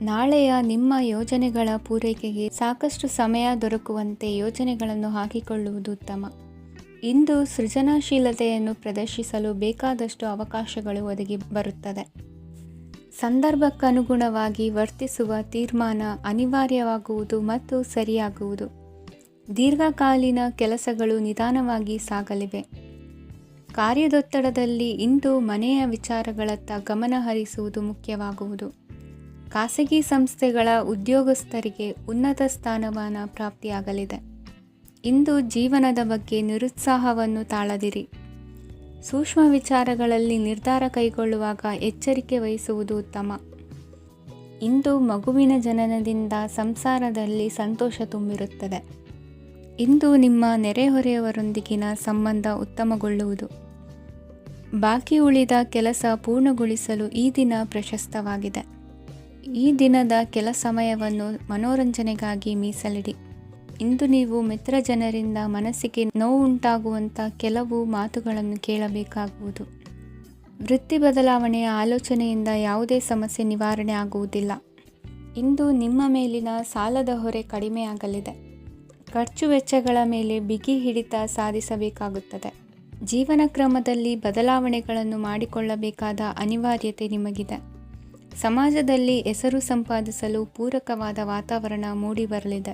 ನಾಳೆಯ ನಿಮ್ಮ ಯೋಜನೆಗಳ ಪೂರೈಕೆಗೆ ಸಾಕಷ್ಟು ಸಮಯ ದೊರಕುವಂತೆ ಯೋಜನೆಗಳನ್ನು ಹಾಕಿಕೊಳ್ಳುವುದು ಉತ್ತಮ. ಇಂದು ಸೃಜನಶೀಲತೆಯನ್ನು ಪ್ರದರ್ಶಿಸಲು ಬೇಕಾದಷ್ಟು ಅವಕಾಶಗಳು ಒದಗಿ ಬರುತ್ತದೆ. ಸಂದರ್ಭಕ್ಕನುಗುಣವಾಗಿ ವರ್ತಿಸುವ ತೀರ್ಮಾನ ಅನಿವಾರ್ಯವಾಗುವುದು ಮತ್ತು ಸರಿಯಾಗುವುದು. ದೀರ್ಘಕಾಲೀನ ಕೆಲಸಗಳು ನಿಧಾನವಾಗಿ ಸಾಗಲಿವೆ. ಕಾರ್ಯದೊತ್ತಡದಲ್ಲಿ ಇಂದು ಮನೆಯ ವಿಚಾರಗಳತ್ತ ಗಮನ ಹರಿಸುವುದು ಮುಖ್ಯವಾಗುವುದು. ಖಾಸಗಿ ಸಂಸ್ಥೆಗಳ ಉದ್ಯೋಗಸ್ಥರಿಗೆ ಉನ್ನತ ಸ್ಥಾನಮಾನ ಪ್ರಾಪ್ತಿಯಾಗಲಿದೆ. ಇಂದು ಜೀವನದ ಬಗ್ಗೆ ನಿರುತ್ಸಾಹವನ್ನು ತಾಳದಿರಿ. ಸೂಕ್ಷ್ಮ ವಿಚಾರಗಳಲ್ಲಿ ನಿರ್ಧಾರ ಕೈಗೊಳ್ಳುವಾಗ ಎಚ್ಚರಿಕೆ ವಹಿಸುವುದು ಉತ್ತಮ. ಇಂದು ಮಗುವಿನ ಜನನದಿಂದ ಸಂಸಾರದಲ್ಲಿ ಸಂತೋಷ ತುಂಬಿರುತ್ತದೆ. ಇಂದು ನಿಮ್ಮ ನೆರೆಹೊರೆಯವರೊಂದಿಗಿನ ಸಂಬಂಧ ಉತ್ತಮಗೊಳ್ಳುವುದು. ಬಾಕಿ ಉಳಿದ ಕೆಲಸ ಪೂರ್ಣಗೊಳಿಸಲು ಈ ದಿನ ಪ್ರಶಸ್ತವಾಗಿದೆ. ಈ ದಿನದ ಕೆಲ ಸಮಯವನ್ನು ಮನೋರಂಜನೆಗಾಗಿ ಮೀಸಲಿಡಿ. ಇಂದು ನೀವು ಮಿತ್ರ ಜನರಿಂದ ಮನಸ್ಸಿಗೆ ನೋವುಂಟಾಗುವಂಥ ಕೆಲವು ಮಾತುಗಳನ್ನು ಕೇಳಬೇಕಾಗುವುದು. ವೃತ್ತಿ ಬದಲಾವಣೆಯ ಆಲೋಚನೆಯಿಂದ ಯಾವುದೇ ಸಮಸ್ಯೆ ನಿವಾರಣೆ ಆಗುವುದಿಲ್ಲ. ಇಂದು ನಿಮ್ಮ ಮೇಲಿನ ಸಾಲದ ಹೊರೆ ಕಡಿಮೆಯಾಗಲಿದೆ. ಖರ್ಚು ವೆಚ್ಚಗಳ ಮೇಲೆ ಬಿಗಿ ಹಿಡಿತ ಸಾಧಿಸಬೇಕಾಗುತ್ತದೆ. ಜೀವನ ಕ್ರಮದಲ್ಲಿ ಬದಲಾವಣೆಗಳನ್ನು ಮಾಡಿಕೊಳ್ಳಬೇಕಾದ ಅನಿವಾರ್ಯತೆ ನಿಮಗಿದೆ. ಸಮಾಜದಲ್ಲಿ ಹೆಸರು ಸಂಪಾದಿಸಲು ಪೂರಕವಾದ ವಾತಾವರಣ ಮೂಡಿಬರಲಿದೆ.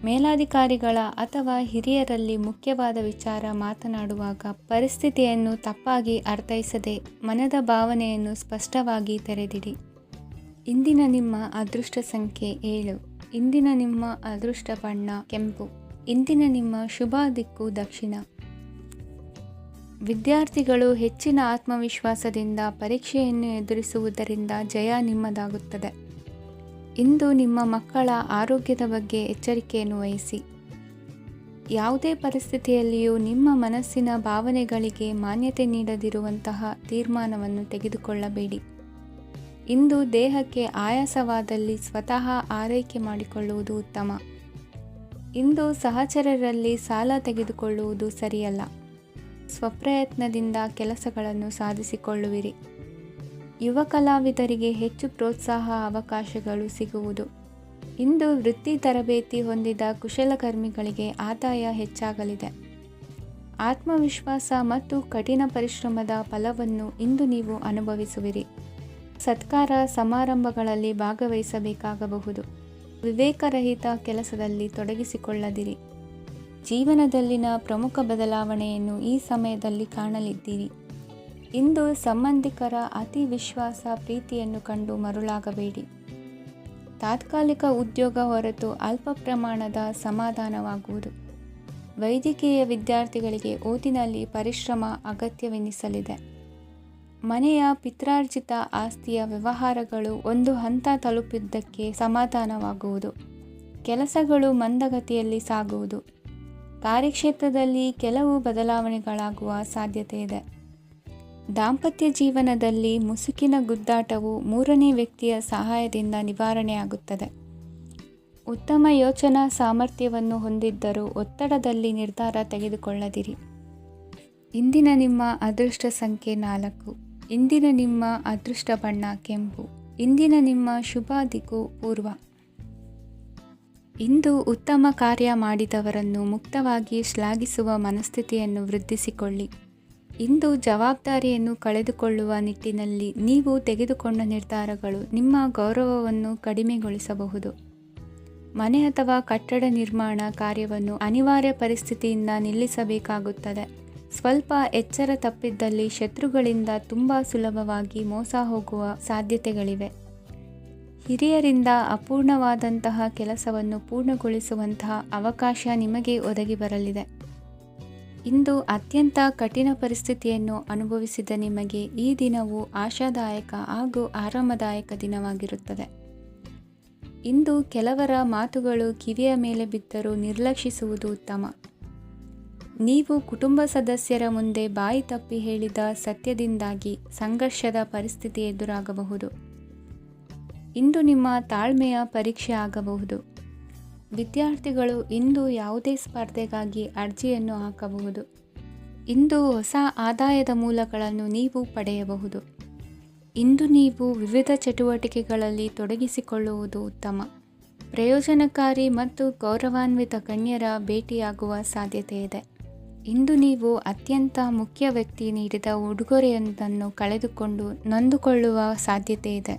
ಮೇಲಾಧಿಕಾರಿಗಳ ಅಥವಾ ಹಿರಿಯರಲ್ಲಿ ಮುಖ್ಯವಾದ ವಿಚಾರ ಮಾತನಾಡುವಾಗ ಪರಿಸ್ಥಿತಿಯನ್ನು ತಪ್ಪಾಗಿ ಅರ್ಥೈಸದೆ ಮನದ ಭಾವನೆಯನ್ನು ಸ್ಪಷ್ಟವಾಗಿ ತೆರೆದಿಡಿ. ಇಂದಿನ ನಿಮ್ಮ ಅದೃಷ್ಟ ಸಂಖ್ಯೆ 7. ಇಂದಿನ ನಿಮ್ಮ ಅದೃಷ್ಟ ಬಣ್ಣ ಕೆಂಪು. ಇಂದಿನ ನಿಮ್ಮ ಶುಭ ದಿಕ್ಕು ದಕ್ಷಿಣ. ವಿದ್ಯಾರ್ಥಿಗಳು ಹೆಚ್ಚಿನ ಆತ್ಮವಿಶ್ವಾಸದಿಂದ ಪರೀಕ್ಷೆಯನ್ನು ಎದುರಿಸುವುದರಿಂದ ಜಯ ನಿಮ್ಮದಾಗುತ್ತದೆ. ಇಂದು ನಿಮ್ಮ ಮಕ್ಕಳ ಆರೋಗ್ಯದ ಬಗ್ಗೆ ಎಚ್ಚರಿಕೆಯನ್ನು ವಹಿಸಿ. ಯಾವುದೇ ಪರಿಸ್ಥಿತಿಯಲ್ಲಿಯೂ ನಿಮ್ಮ ಮನಸ್ಸಿನ ಭಾವನೆಗಳಿಗೆ ಮಾನ್ಯತೆ ನೀಡದಿರುವಂತಹ ತೀರ್ಮಾನವನ್ನು ತೆಗೆದುಕೊಳ್ಳಬೇಡಿ. ಇಂದು ದೇಹಕ್ಕೆ ಆಯಾಸವಾದಲ್ಲಿ ಸ್ವತಃ ಆರೈಕೆ ಮಾಡಿಕೊಳ್ಳುವುದು ಉತ್ತಮ. ಇಂದು ಸಹಚರರಲ್ಲಿ ಸಾಲ ತೆಗೆದುಕೊಳ್ಳುವುದು ಸರಿಯಲ್ಲ. ಸ್ವಪ್ರಯತ್ನದಿಂದ ಕೆಲಸಗಳನ್ನು ಸಾಧಿಸಿಕೊಳ್ಳುವಿರಿ. ಯುವ ಕಲಾವಿದರಿಗೆ ಹೆಚ್ಚು ಪ್ರೋತ್ಸಾಹ ಅವಕಾಶಗಳು ಸಿಗುವುದು. ಇಂದು ವೃತ್ತಿ ತರಬೇತಿ ಹೊಂದಿದ ಕುಶಲಕರ್ಮಿಗಳಿಗೆ ಆದಾಯ ಹೆಚ್ಚಾಗಲಿದೆ. ಆತ್ಮವಿಶ್ವಾಸ ಮತ್ತು ಕಠಿಣ ಪರಿಶ್ರಮದ ಫಲವನ್ನು ಇಂದು ನೀವು ಅನುಭವಿಸುವಿರಿ. ಸತ್ಕಾರ ಸಮಾರಂಭಗಳಲ್ಲಿ ಭಾಗವಹಿಸಬೇಕಾಗಬಹುದು. ವಿವೇಕರಹಿತ ಕೆಲಸದಲ್ಲಿ ತೊಡಗಿಸಿಕೊಳ್ಳದಿರಿ. ಜೀವನದಲ್ಲಿನ ಪ್ರಮುಖ ಬದಲಾವಣೆಯನ್ನು ಈ ಸಮಯದಲ್ಲಿ ಕಾಣಲಿದ್ದೀರಿ. ಇಂದು ಸಂಬಂಧಿಕರ ಅತಿ ವಿಶ್ವಾಸ ಪ್ರೀತಿಯನ್ನು ಕಂಡು ಮರುಳಾಗಬೇಡಿ. ತಾತ್ಕಾಲಿಕ ಉದ್ಯೋಗ ಹೊರತು ಅಲ್ಪ ಪ್ರಮಾಣದ ಸಮಾಧಾನವಾಗುವುದು. ವೈದ್ಯಕೀಯ ವಿದ್ಯಾರ್ಥಿಗಳಿಗೆ ಓದಿನಲ್ಲಿ ಪರಿಶ್ರಮ ಅಗತ್ಯವೆನಿಸಲಿದೆ. ಮನೆಯ ಪಿತ್ರಾರ್ಜಿತ ಆಸ್ತಿಯ ವ್ಯವಹಾರಗಳು ಒಂದು ಹಂತ ತಲುಪಿದ್ದಕ್ಕೆ ಸಮಾಧಾನವಾಗುವುದು. ಕೆಲಸಗಳು ಮಂದಗತಿಯಲ್ಲಿ ಸಾಗುವುದು. ಕಾರ್ಯಕ್ಷೇತ್ರದಲ್ಲಿ ಕೆಲವು ಬದಲಾವಣೆಗಳಾಗುವ ಸಾಧ್ಯತೆ ಇದೆ. ದಾಂಪತ್ಯ ಜೀವನದಲ್ಲಿ ಮುಸುಕಿನ ಗುದ್ದಾಟವು ಮೂರನೇ ವ್ಯಕ್ತಿಯ ಸಹಾಯದಿಂದ ನಿವಾರಣೆಯಾಗುತ್ತದೆ. ಉತ್ತಮ ಯೋಚನಾ ಸಾಮರ್ಥ್ಯವನ್ನು ಹೊಂದಿದ್ದರೂ ಒತ್ತಡದಲ್ಲಿ ನಿರ್ಧಾರ ತೆಗೆದುಕೊಳ್ಳದಿರಿ. ಇಂದಿನ ನಿಮ್ಮ ಅದೃಷ್ಟ ಸಂಖ್ಯೆ 4. ಇಂದಿನ ನಿಮ್ಮ ಅದೃಷ್ಟ ಬಣ್ಣ ಕೆಂಪು. ಇಂದಿನ ನಿಮ್ಮ ಶುಭ ದಿಕ್ಕು ಪೂರ್ವ. ಇಂದು ಉತ್ತಮ ಕಾರ್ಯ ಮಾಡಿದವರನ್ನು ಮುಕ್ತವಾಗಿ ಶ್ಲಾಘಿಸುವ ಮನಸ್ಥಿತಿಯನ್ನು ವೃದ್ಧಿಸಿಕೊಳ್ಳಿ. ಇಂದು ಜವಾಬ್ದಾರಿಯನ್ನು ಕಳೆದುಕೊಳ್ಳುವ ನಿಟ್ಟಿನಲ್ಲಿ ನೀವು ತೆಗೆದುಕೊಂಡ ನಿರ್ಧಾರಗಳು ನಿಮ್ಮ ಗೌರವವನ್ನು ಕಡಿಮೆಗೊಳಿಸಬಹುದು. ಮನೆ ಅಥವಾ ಕಟ್ಟಡ ನಿರ್ಮಾಣ ಕಾರ್ಯವನ್ನು ಅನಿವಾರ್ಯ ಪರಿಸ್ಥಿತಿಯಿಂದ ನಿಲ್ಲಿಸಬೇಕಾಗುತ್ತದೆ. ಸ್ವಲ್ಪ ಎಚ್ಚರ ತಪ್ಪಿದ್ದಲ್ಲಿ ಶತ್ರುಗಳಿಂದ ತುಂಬ ಸುಲಭವಾಗಿ ಮೋಸ ಹೋಗುವ ಸಾಧ್ಯತೆಗಳಿವೆ. ಹಿರಿಯರಿಂದ ಅಪೂರ್ಣವಾದಂತಹ ಕೆಲಸವನ್ನು ಪೂರ್ಣಗೊಳಿಸುವಂತಹ ಅವಕಾಶ ನಿಮಗೆ ಒದಗಿ ಬರಲಿದೆ. ಇಂದು ಅತ್ಯಂತ ಕಠಿಣ ಪರಿಸ್ಥಿತಿಯನ್ನು ಅನುಭವಿಸಿದ ನಿಮಗೆ ಈ ದಿನವು ಆಶಾದಾಯಕ ಹಾಗೂ ಆರಾಮದಾಯಕ ದಿನವಾಗಿರುತ್ತದೆ. ಇಂದು ಕೆಲವರ ಮಾತುಗಳು ಕಿವಿಯ ಮೇಲೆ ಬಿದ್ದರೂ ನಿರ್ಲಕ್ಷಿಸುವುದು ಉತ್ತಮ. ನೀವು ಕುಟುಂಬ ಸದಸ್ಯರ ಮುಂದೆ ಬಾಯಿ ತಪ್ಪಿ ಹೇಳಿದ ಸತ್ಯದಿಂದಾಗಿ ಸಂಘರ್ಷದ ಪರಿಸ್ಥಿತಿ ಎದುರಾಗಬಹುದು. ಇಂದು ನಿಮ್ಮ ತಾಳ್ಮೆಯ ಪರೀಕ್ಷೆ ಆಗಬಹುದು. ವಿದ್ಯಾರ್ಥಿಗಳು ಇಂದು ಯಾವುದೇ ಸ್ಪರ್ಧೆಗಾಗಿ ಅರ್ಜಿಯನ್ನು ಹಾಕಬಹುದು. ಇಂದು ಹೊಸ ಆದಾಯದ ಮೂಲಗಳನ್ನು ನೀವು ಪಡೆಯಬಹುದು. ಇಂದು ನೀವು ವಿವಿಧ ಚಟುವಟಿಕೆಗಳಲ್ಲಿ ತೊಡಗಿಸಿಕೊಳ್ಳುವುದು ಉತ್ತಮ. ಪ್ರಯೋಜನಕಾರಿ ಮತ್ತು ಗೌರವಾನ್ವಿತ ಗಣ್ಯರ ಭೇಟಿಯಾಗುವ ಸಾಧ್ಯತೆ ಇದೆ. ಇಂದು ನೀವು ಅತ್ಯಂತ ಮುಖ್ಯ ವ್ಯಕ್ತಿ ನೀಡಿದ ಉಡುಗೊರೆಯೊಂದನ್ನು ಕಳೆದುಕೊಂಡು ನೊಂದುಕೊಳ್ಳುವ ಸಾಧ್ಯತೆ ಇದೆ.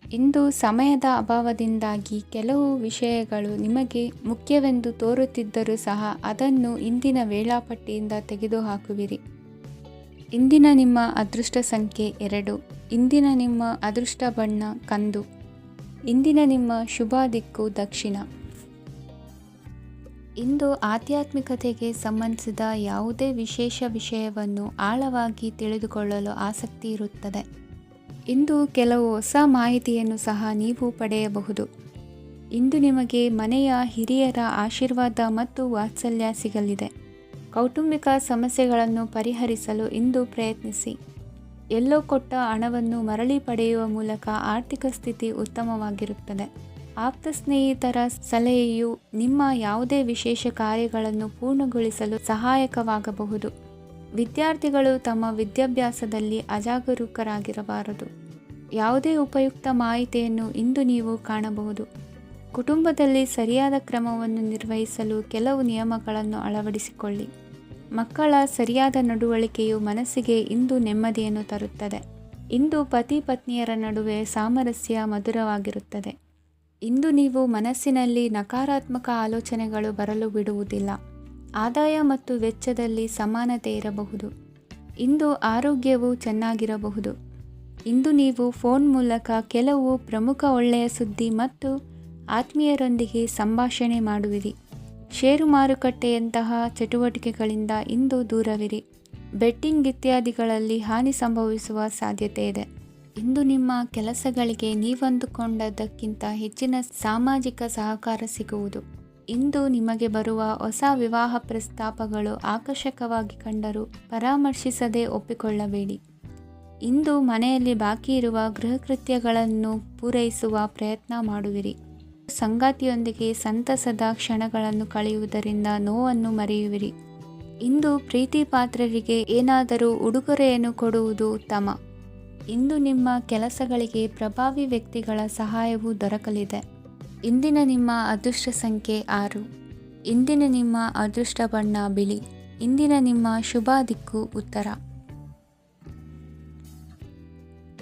ಇಂದು ಸಮಯದ ಅಭಾವದಿಂದಾಗಿ ಕೆಲವು ವಿಷಯಗಳು ನಿಮಗೆ ಮುಖ್ಯವೆಂದು ತೋರುತ್ತಿದ್ದರೂ ಸಹ ಅದನ್ನು ಇಂದಿನ ವೇಳಾಪಟ್ಟಿಯಿಂದ ತೆಗೆದುಹಾಕುವಿರಿ. ಇಂದಿನ ನಿಮ್ಮ ಅದೃಷ್ಟ ಸಂಖ್ಯೆ 2. ಇಂದಿನ ನಿಮ್ಮ ಅದೃಷ್ಟ ಬಣ್ಣ ಕಂದು. ಇಂದಿನ ನಿಮ್ಮ ಶುಭ ದಿಕ್ಕು ದಕ್ಷಿಣ. ಇಂದು ಆಧ್ಯಾತ್ಮಿಕತೆಗೆ ಸಂಬಂಧಿಸಿದ ಯಾವುದೇ ವಿಶೇಷ ವಿಷಯವನ್ನು ಆಳವಾಗಿ ತಿಳಿದುಕೊಳ್ಳಲು ಆಸಕ್ತಿ ಇರುತ್ತದೆ. ಇಂದು ಕೆಲವು ಹೊಸ ಮಾಹಿತಿಯನ್ನು ಸಹ ನೀವು ಪಡೆಯಬಹುದು. ಇಂದು ನಿಮಗೆ ಮನೆಯ ಹಿರಿಯರ ಆಶೀರ್ವಾದ ಮತ್ತು ವಾತ್ಸಲ್ಯ ಸಿಗಲಿದೆ. ಕೌಟುಂಬಿಕ ಸಮಸ್ಯೆಗಳನ್ನು ಪರಿಹರಿಸಲು ಇಂದು ಪ್ರಯತ್ನಿಸಿ. ಎಲ್ಲೋ ಕೊಟ್ಟ ಹಣವನ್ನು ಮರಳಿ ಪಡೆಯುವ ಮೂಲಕ ಆರ್ಥಿಕ ಸ್ಥಿತಿ ಉತ್ತಮವಾಗಿರುತ್ತದೆ. ಆಪ್ತ ಸ್ನೇಹಿತರ ಸಲಹೆಯು ನಿಮ್ಮ ಯಾವುದೇ ವಿಶೇಷ ಕಾರ್ಯಗಳನ್ನು ಪೂರ್ಣಗೊಳಿಸಲು ಸಹಾಯಕವಾಗಬಹುದು. ವಿದ್ಯಾರ್ಥಿಗಳು ತಮ್ಮ ವಿದ್ಯಾಭ್ಯಾಸದಲ್ಲಿ ಅಜಾಗರೂಕರಾಗಿರಬಾರದು. ಯಾವುದೇ ಉಪಯುಕ್ತ ಮಾಹಿತಿಯನ್ನು ಇಂದು ನೀವು ಕಾಣಬಹುದು. ಕುಟುಂಬದಲ್ಲಿ ಸರಿಯಾದ ಕ್ರಮವನ್ನು ನಿರ್ವಹಿಸಲು ಕೆಲವು ನಿಯಮಗಳನ್ನು ಅಳವಡಿಸಿಕೊಳ್ಳಿ. ಮಕ್ಕಳ ಸರಿಯಾದ ನಡವಳಿಕೆಯು ಮನಸ್ಸಿಗೆ ಇಂದು ನೆಮ್ಮದಿಯನ್ನು ತರುತ್ತದೆ. ಇಂದು ಪತಿ ಪತ್ನಿಯರ ನಡುವೆ ಸಾಮರಸ್ಯ ಮಧುರವಾಗಿರುತ್ತದೆ. ಇಂದು ನೀವು ಮನಸ್ಸಿನಲ್ಲಿ ನಕಾರಾತ್ಮಕ ಆಲೋಚನೆಗಳು ಬರಲು ಬಿಡುವುದಿಲ್ಲ. ಆದಾಯ ಮತ್ತು ವೆಚ್ಚದಲ್ಲಿ ಸಮಾನತೆ ಇರಬಹುದು. ಇಂದು ಆರೋಗ್ಯವು ಚೆನ್ನಾಗಿರಬಹುದು. ಇಂದು ನೀವು ಫೋನ್ ಮೂಲಕ ಕೆಲವು ಪ್ರಮುಖ ಒಳ್ಳೆಯ ಸುದ್ದಿ ಮತ್ತು ಆತ್ಮೀಯರೊಂದಿಗೆ ಸಂಭಾಷಣೆ ಮಾಡುವಿರಿ. ಷೇರು ಮಾರುಕಟ್ಟೆಯಂತಹ ಚಟುವಟಿಕೆಗಳಿಂದ ಇಂದು ದೂರವಿರಿ. ಬೆಟ್ಟಿಂಗ್ ಇತ್ಯಾದಿಗಳಲ್ಲಿ ಹಾನಿ ಸಂಭವಿಸುವ ಸಾಧ್ಯತೆ ಇದೆ. ಇಂದು ನಿಮ್ಮ ಕೆಲಸಗಳಿಗೆ ನೀವಂದುಕೊಂಡದ್ದಕ್ಕಿಂತ ಹೆಚ್ಚಿನ ಸಾಮಾಜಿಕ ಸಹಕಾರ ಸಿಗುವುದು. ಇಂದು ನಿಮಗೆ ಬರುವ ಹೊಸ ವಿವಾಹ ಪ್ರಸ್ತಾಪಗಳು ಆಕರ್ಷಕವಾಗಿ ಕಂಡರೂ ಪರಾಮರ್ಶಿಸದೆ ಒಪ್ಪಿಕೊಳ್ಳಬೇಡಿ. ಇಂದು ಮನೆಯಲ್ಲಿ ಬಾಕಿ ಇರುವ ಗೃಹಕೃತ್ಯಗಳನ್ನು ಪೂರೈಸುವ ಪ್ರಯತ್ನ ಮಾಡುವಿರಿ. ಸಂಗಾತಿಯೊಂದಿಗೆ ಸಂತಸದ ಕ್ಷಣಗಳನ್ನು ಕಳೆಯುವುದರಿಂದ ನೋವನ್ನು ಮರೆಯುವಿರಿ. ಇಂದು ಪ್ರೀತಿ ಪಾತ್ರರಿಗೆ ಏನಾದರೂ ಉಡುಗೊರೆಯನ್ನು ಕೊಡುವುದು ಉತ್ತಮ. ಇಂದು ನಿಮ್ಮ ಕೆಲಸಗಳಿಗೆ ಪ್ರಭಾವಿ ವ್ಯಕ್ತಿಗಳ ಸಹಾಯವು ದೊರಕಲಿದೆ. ಇಂದಿನ ನಿಮ್ಮ ಅದೃಷ್ಟ ಸಂಖ್ಯೆ 6. ಇಂದಿನ ನಿಮ್ಮ ಅದೃಷ್ಟ ಬಣ್ಣ ಬಿಳಿ. ಇಂದಿನ ನಿಮ್ಮ ಶುಭ ದಿಕ್ಕು ಉತ್ತರ.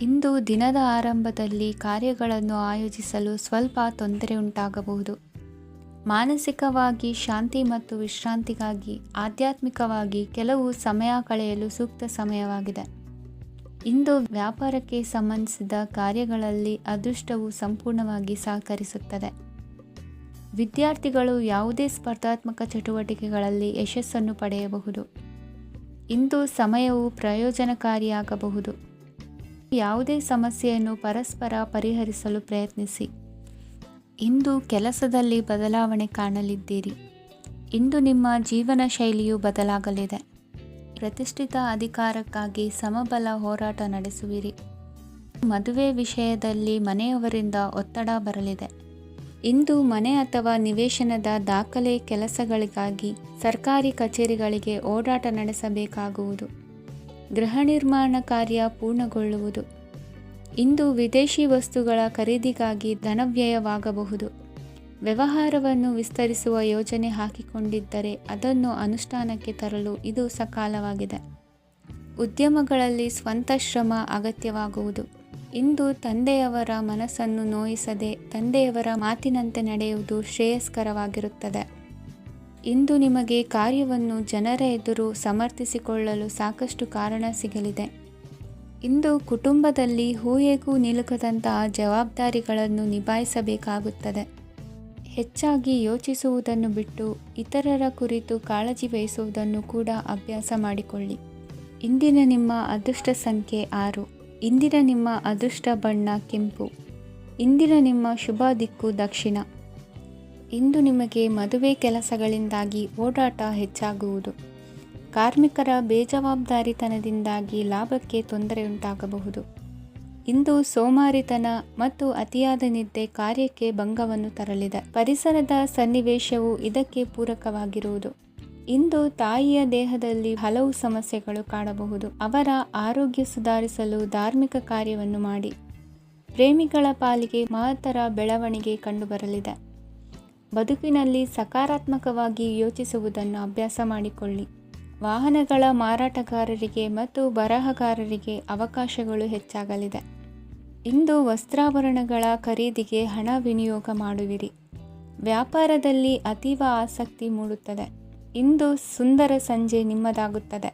ಇಂದು ದಿನದ ಆರಂಭದಲ್ಲಿ ಕಾರ್ಯಗಳನ್ನು ಆಯೋಜಿಸಲು ಸ್ವಲ್ಪ ತೊಂದರೆ ಉಂಟಾಗಬಹುದು. ಮಾನಸಿಕವಾಗಿ ಶಾಂತಿ ಮತ್ತು ವಿಶ್ರಾಂತಿಗಾಗಿ ಆಧ್ಯಾತ್ಮಿಕವಾಗಿ ಕೆಲವು ಸಮಯ ಕಳೆಯಲು ಸೂಕ್ತ ಸಮಯವಾಗಿದೆ. ಇಂದು ವ್ಯಾಪಾರಕ್ಕೆ ಸಂಬಂಧಿಸಿದ ಕಾರ್ಯಗಳಲ್ಲಿ ಅದೃಷ್ಟವು ಸಂಪೂರ್ಣವಾಗಿ ಸಹಕರಿಸುತ್ತದೆ. ವಿದ್ಯಾರ್ಥಿಗಳು ಯಾವುದೇ ಸ್ಪರ್ಧಾತ್ಮಕ ಚಟುವಟಿಕೆಗಳಲ್ಲಿ ಯಶಸ್ಸನ್ನು ಪಡೆಯಬಹುದು. ಇಂದು ಸಮಯವು ಪ್ರಯೋಜನಕಾರಿಯಾಗಬಹುದು. ಯಾವುದೇ ಸಮಸ್ಯೆಯನ್ನು ಪರಸ್ಪರ ಪರಿಹರಿಸಲು ಪ್ರಯತ್ನಿಸಿ. ಇಂದು ಕೆಲಸದಲ್ಲಿ ಬದಲಾವಣೆ ಕಾಣಲಿದ್ದೀರಿ. ಇಂದು ನಿಮ್ಮ ಜೀವನ ಶೈಲಿಯು ಬದಲಾಗಲಿದೆ. ಪ್ರತಿಷ್ಠಿತ ಅಧಿಕಾರಕ್ಕಾಗಿ ಸಮಬಲ ಹೋರಾಟ ನಡೆಸುವಿರಿ. ಮದುವೆ ವಿಷಯದಲ್ಲಿ ಮನೆಯವರಿಂದ ಒತ್ತಡ ಬರಲಿದೆ. ಇಂದು ಮನೆ ಅಥವಾ ನಿವೇಶನದ ದಾಖಲೆ ಕೆಲಸಗಳಿಗಾಗಿ ಸರ್ಕಾರಿ ಕಚೇರಿಗಳಿಗೆ ಓಡಾಟ ನಡೆಸಬೇಕಾಗುವುದು. ಗೃಹ ನಿರ್ಮಾಣ ಕಾರ್ಯ ಪೂರ್ಣಗೊಳ್ಳುವುದು. ಇಂದು ವಿದೇಶಿ ವಸ್ತುಗಳ ಖರೀದಿಗಾಗಿ ಧನವ್ಯಯವಾಗಬಹುದು. ವ್ಯವಹಾರವನ್ನು ವಿಸ್ತರಿಸುವ ಯೋಜನೆ ಹಾಕಿಕೊಂಡಿದ್ದರೆ ಅದನ್ನು ಅನುಷ್ಠಾನಕ್ಕೆ ತರಲು ಇದು ಸಕಾಲವಾಗಿದೆ. ಉದ್ಯಮಗಳಲ್ಲಿ ಸ್ವಂತ ಶ್ರಮ ಅಗತ್ಯವಾಗುವುದು. ಇಂದು ತಂದೆಯವರ ಮನಸ್ಸನ್ನು ನೋಯಿಸದೆ ತಂದೆಯವರ ಮಾತಿನಂತೆ ನಡೆಯುವುದು ಶ್ರೇಯಸ್ಕರವಾಗಿರುತ್ತದೆ. ಇಂದು ನಿಮಗೆ ಕಾರ್ಯವನ್ನು ಜನರ ಎದುರು ಸಮರ್ಥಿಸಿಕೊಳ್ಳಲು ಸಾಕಷ್ಟು ಕಾರಣ ಸಿಗಲಿದೆ. ಇಂದು ಕುಟುಂಬದಲ್ಲಿ ಹೂಹೆಗೂ ನಿಲುಕದಂತಹ ಜವಾಬ್ದಾರಿಗಳನ್ನು ನಿಭಾಯಿಸಬೇಕಾಗುತ್ತದೆ. ಹೆಚ್ಚಾಗಿ ಯೋಚಿಸುವುದನ್ನು ಬಿಟ್ಟು ಇತರರ ಕುರಿತು ಕಾಳಜಿ ವಹಿಸುವುದನ್ನು ಕೂಡ ಅಭ್ಯಾಸ ಮಾಡಿಕೊಳ್ಳಿ. ಇಂದಿನ ನಿಮ್ಮ ಅದೃಷ್ಟ ಸಂಖ್ಯೆ 6. ಇಂದಿನ ನಿಮ್ಮ ಅದೃಷ್ಟ ಬಣ್ಣ ಕೆಂಪು. ಇಂದಿನ ನಿಮ್ಮ ಶುಭ ದಿಕ್ಕು ದಕ್ಷಿಣ. ಇಂದು ನಿಮಗೆ ಮದುವೆ ಕೆಲಸಗಳಿಂದಾಗಿ ಓಡಾಟ ಹೆಚ್ಚಾಗುವುದು. ಕಾರ್ಮಿಕರ ಬೇಜವಾಬ್ದಾರಿತನದಿಂದಾಗಿ ಲಾಭಕ್ಕೆ ತೊಂದರೆಯುಂಟಾಗಬಹುದು. ಇಂದು ಸೋಮಾರಿತನ ಮತ್ತು ಅತಿಯಾದ ನಿದ್ದೆ ಕಾರ್ಯಕ್ಕೆ ಭಂಗವನ್ನು ತರಲಿದೆ. ಪರಿಸರದ ಸನ್ನಿವೇಶವು ಇದಕ್ಕೆ ಪೂರಕವಾಗಿರುವುದು. ಇಂದು ತಾಯಿಯ ದೇಹದಲ್ಲಿ ಹಲವು ಸಮಸ್ಯೆಗಳು ಕಾಣಬಹುದು. ಅವರ ಆರೋಗ್ಯ ಸುಧಾರಿಸಲು ಧಾರ್ಮಿಕ ಕಾರ್ಯವನ್ನು ಮಾಡಿ. ಪ್ರೇಮಿಗಳ ಪಾಲಿಗೆ ಮಹತ್ತರ ಬೆಳವಣಿಗೆ ಕಂಡುಬರಲಿದೆ. ಬದುಕಿನಲ್ಲಿ ಸಕಾರಾತ್ಮಕವಾಗಿ ಯೋಚಿಸುವುದನ್ನು ಅಭ್ಯಾಸ ಮಾಡಿಕೊಳ್ಳಿ. ವಾಹನಗಳ ಮಾರಾಟಗಾರರಿಗೆ ಮತ್ತು ಬರಹಗಾರರಿಗೆ ಅವಕಾಶಗಳು ಹೆಚ್ಚಾಗಲಿದೆ. ಇಂದು ವಸ್ತ್ರಾಭರಣಗಳ ಖರೀದಿಗೆ ಹಣ ವಿನಿಯೋಗ ಮಾಡುವಿರಿ. ವ್ಯಾಪಾರದಲ್ಲಿ ಅತೀವ ಆಸಕ್ತಿ ಮೂಡುತ್ತದೆ. ಇಂದು ಸುಂದರ ಸಂಜೆ ನಿಮ್ಮದಾಗುತ್ತದೆ.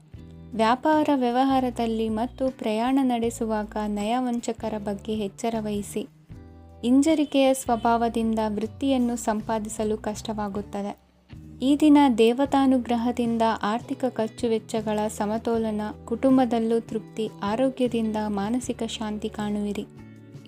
ವ್ಯಾಪಾರ ವ್ಯವಹಾರದಲ್ಲಿ ಮತ್ತು ಪ್ರಯಾಣ ನಡೆಸುವಾಗ ನಯವಂಚಕರ ಬಗ್ಗೆ ಎಚ್ಚರ ವಹಿಸಿ. ಹಿಂಜರಿಕೆಯ ಸ್ವಭಾವದಿಂದ ವೃತ್ತಿಯನ್ನು ಸಂಪಾದಿಸಲು ಕಷ್ಟವಾಗುತ್ತದೆ. ಈ ದಿನ ದೇವತಾನುಗ್ರಹದಿಂದ ಆರ್ಥಿಕ ಖರ್ಚು ವೆಚ್ಚಗಳ ಸಮತೋಲನ, ಕುಟುಂಬದಲ್ಲೂ ತೃಪ್ತಿ, ಆರೋಗ್ಯದಿಂದ ಮಾನಸಿಕ ಶಾಂತಿ ಕಾಣುವಿರಿ.